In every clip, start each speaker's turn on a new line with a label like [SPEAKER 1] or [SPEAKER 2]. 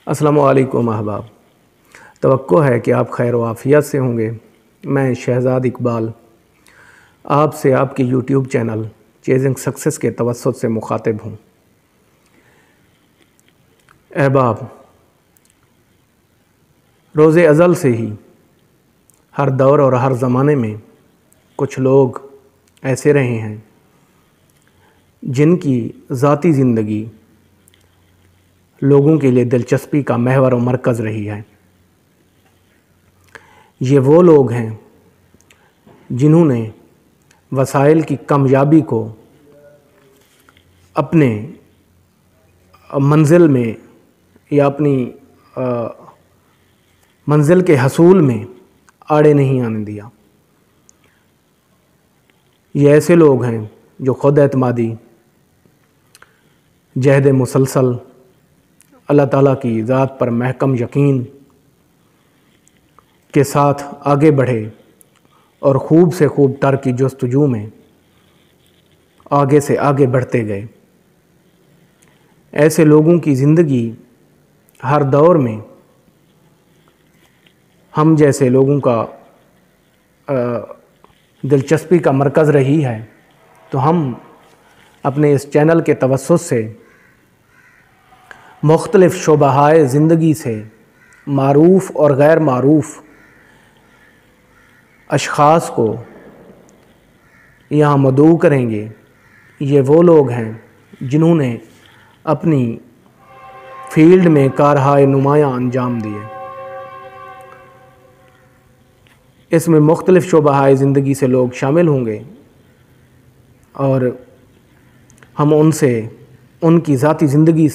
[SPEAKER 1] السلام علیکم احباب، توقع ہے کہ آپ خیر و عافیت سے ہوں گے۔ میں شہزاد اقبال آپ سے آپ کے یوٹیوب چینل چیزنگ سکسیس کے توسط سے مخاطب ہوں۔ احباب، روز ازل سے ہی ہر دور اور ہر زمانے میں کچھ لوگ ایسے رہے ہیں جن کی ذاتی زندگی لوگوں کے لیے دلچسپی کا محور و مرکز رہی ہے۔ یہ وہ لوگ ہیں جنہوں نے وسائل کی کمیابی کو اپنے منزل میں یا اپنی منزل کے حصول میں آڑے نہیں آنے دیا۔ یہ ایسے لوگ ہیں جو خود اعتمادی، جہد مسلسل، اللہ تعالیٰ کی ذات پر محکم یقین کے ساتھ آگے بڑھے اور خوب سے خوب تر کی جستجو میں آگے سے آگے بڑھتے گئے۔ ایسے لوگوں کی زندگی ہر دور میں ہم جیسے لوگوں کا دلچسپی کا مرکز رہی ہے، تو ہم اپنے اس چینل کے توسط سے مختلف شعبہائے زندگی سے معروف اور غیر معروف اشخاص کو یہاں مدعو کریں گے۔ یہ وہ لوگ ہیں جنہوں نے اپنی فیلڈ میں کارہائے نمایاں انجام دیے۔ اس میں مختلف شعبہائے زندگی سے لوگ شامل ہوں گے اور ہم ان سے ان کی ذاتی زندگی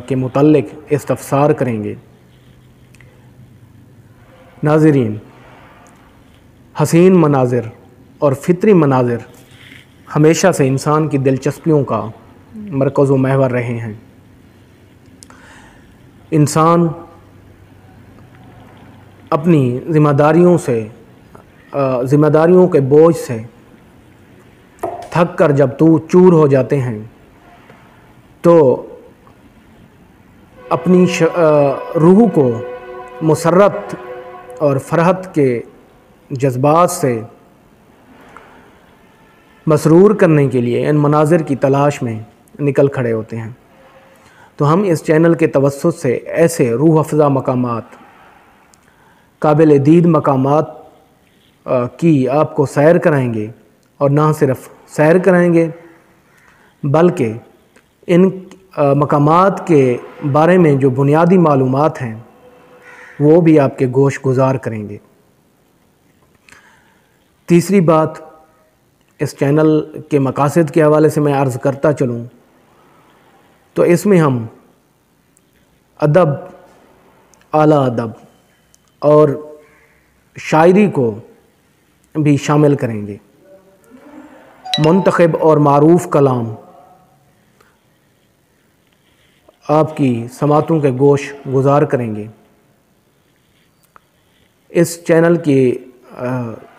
[SPEAKER 1] کے متعلق استفسار کریں گے۔ ناظرین، حسین مناظر اور فطری مناظر ہمیشہ سے انسان کی دلچسپیوں کا مرکز و محور رہے ہیں۔ انسان اپنی ذمہ داریوں کے بوجھ سے تھک کر جب چور ہو جاتے ہیں تو اپنی روح کو مسرت اور فرحت کے جذبات سے مسرور کرنے کے لیے ان مناظر کی تلاش میں نکل کھڑے ہوتے ہیں۔ تو ہم اس چینل کے توسط سے ایسے روح افزا مقامات، قابل دید مقامات کی آپ کو سیر کرائیں گے، اور نہ صرف سیر کرائیں گے بلکہ ان مقامات کے بارے میں جو بنیادی معلومات ہیں وہ بھی آپ کے گوش گزار کریں گے۔ تیسری بات، اس چینل کے مقاصد کے حوالے سے میں عرض کرتا چلوں تو اس میں ہم ادب، اعلیٰ ادب اور شاعری کو بھی شامل کریں گے۔ منتخب اور معروف کلام آپ کی سماعتوں کے گوش گزار کریں گے۔ اس چینل کی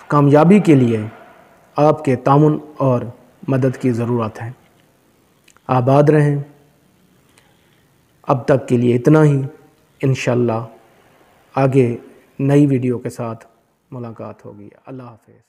[SPEAKER 1] کامیابی کے لیے آپ کے تعاون اور مدد کی ضرورت ہے۔ آباد رہیں۔ اب تک کے لیے اتنا ہی۔ انشاءاللہ آگے نئی ویڈیو کے ساتھ ملاقات ہوگی۔ اللہ حافظ۔